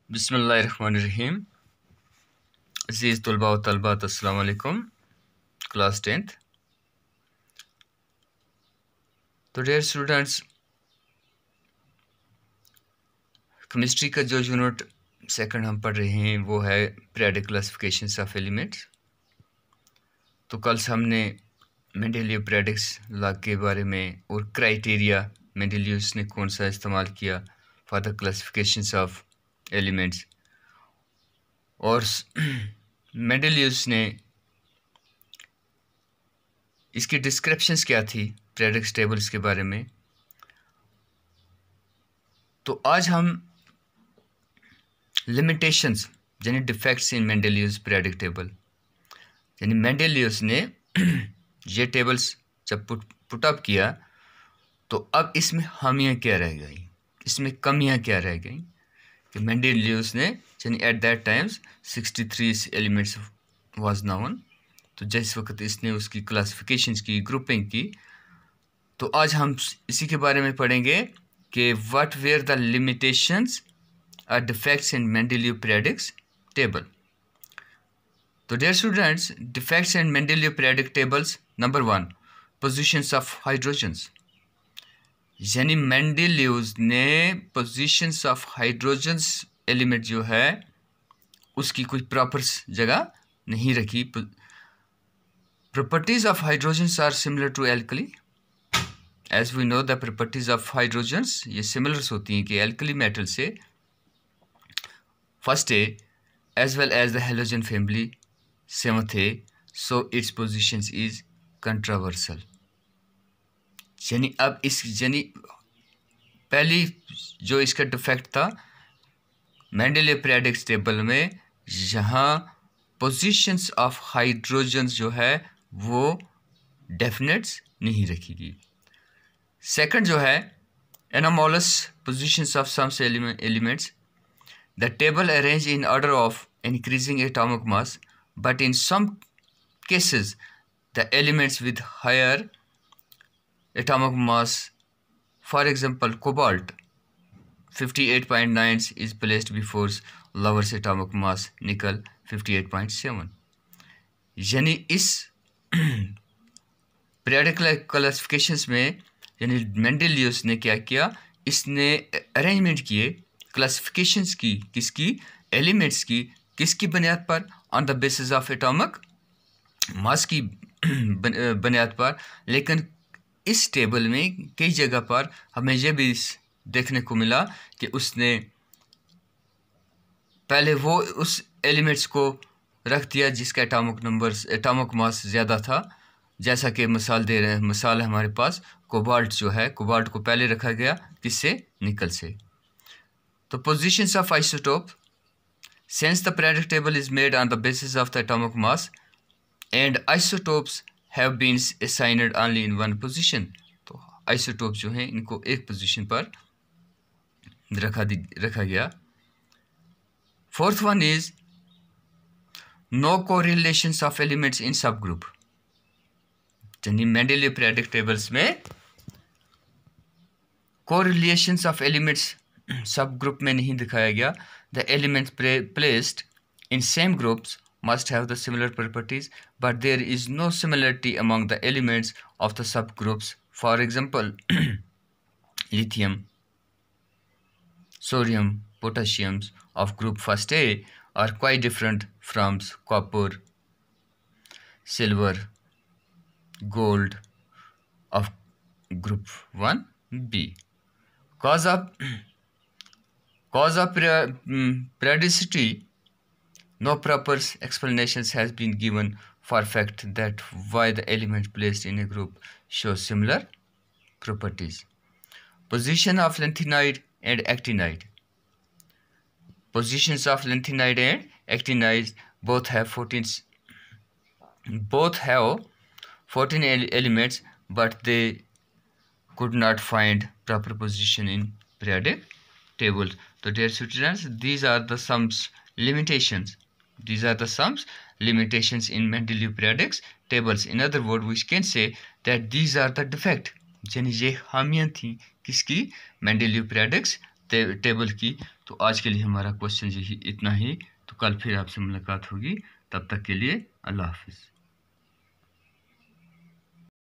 बिस्मिल्लाहिर्रहमानिर्रहीम। अज़ीज़ तलबा व तलबात, अस्सलाम वालेकुम। Class 10th। तो डियर स्टूडेंट्स, केमिस्ट्री का जो यूनिट सेकंड हम पढ़ रहे हैं वो है पीरियोडिक क्लासिफिकेशंस ऑफ एलिमेंट्स। तो कल से हमने मेंडेलिव पीरियोडिक्स लॉ के बारे में और क्राइटेरिया मेंडेलिव्स ने कौन सा इस्तेमाल किया for the classifications of elements, और मेंडेलिव्स ने इसकी डिस्क्रिप्शंस क्या थी पीरियोडिक टेबल्स के बारे में। तो आज हम लिमिटेशंस यानी डिफेक्ट्स इन मेंडेलिव्स पीरियोडिक टेबल, यानी मेंडेलिव्स ने ये टेबल्स जब पुट अप किया तो अब इसमें खामियां क्या रह गई, इसमें कमियां क्या रह गई कि मेंडेलिव्स ने यानी at that times 63 elements was known. तो जिस वक्त इसने उसकी क्लासिफिकेशंस की, ग्रुपिंग की, तो आज हम इसी के बारे में पढ़ेंगे कि व्हाट वेयर द लिमिटेशंस और defects in Mendeleev periodics table. तो dear students, defects in Mendeleev periodic tables, number 1, positions of hydrogens, यानी मेंडेलिव्स ने पोजीशंस ऑफ हाइड्रोजन्स एलिमेंट जो है उसकी कोई प्रॉपर जगह नहीं रखी। Properties of hydrogens are similar to alkali. As we know the properties of hydrogens ये सिमिलर्स होती हैं कि एल्कली मेटल से। First A as well as the halogen family, seventh A, so it's positions is controversial. यानी अब यानी पहली जो इसका डिफेक्ट था मेंडेलिव पीरियोडिक टेबल में, यहाँ पोजीशंस ऑफ हाइड्रोजन्स जो है वो डेफिनेट्स नहीं रखी। सेकंड जो है anomalous positions of some elements, the table arrange in order of increasing atomic mass, but in some cases the elements with higher atomic mass, for example cobalt 58.9 is placed before lowest atomic mass nickel 58.7। यानी इस periodic classifications में यानी Mendeleev's ने क्या किया, इसने arrangement किए classifications की, किसकी, एलिमेंट्स की, किसकी बुनियाद पर, on the basis of atomic mass की बुनियाद पर। लेकिन इस टेबल में कई जगह पर हमें यह भी देखने को मिला कि उसने पहले वो उस एलिमेंट्स को रख दिया जिसका एटॉमिक मास ज़्यादा था। जैसा कि मिसाल दे रहे हैं, मिसाल है हमारे पास कोबाल्ट जो है, कोबाल्ट को पहले रखा गया किससे, निकल से। तो positions of isotope, since the periodic table is made on the basis of the atomic mass and isotopes have been assigned only in one position। तो आइसोटोप जो हैं इनको एक पोजीशन पर रखा गया। Fourth one is no correlations of elements in sub group, यानी Mendeleev periodic tables में correlations of elements sub group में नहीं दिखाया गया। The elements placed in same groups must have the similar properties, but there is no similarity among the elements of the subgroups. For example, lithium, sodium, potassium of group first A are quite different from copper, silver, gold of group 1B. Cause of periodicity, no proper explanations has been given for fact that why the element placed in a group shows similar properties. Position of lanthanide and actinide. Positions of lanthanide and actinide both have 14 elements, but they could not find proper position in periodic table. So dear students, these are the limitations. These are the limitations in Mendeleev periodic tables. In other words, we can say that these are the defect, यानी ये खामियां थी किसकी, Mendeleev periodic table की। तो आज के लिए हमारा क्वेश्चन यही इतना ही। तो कल फिर आपसे मुलाकात होगी, तब तक के लिए अल्लाह हाफिज़।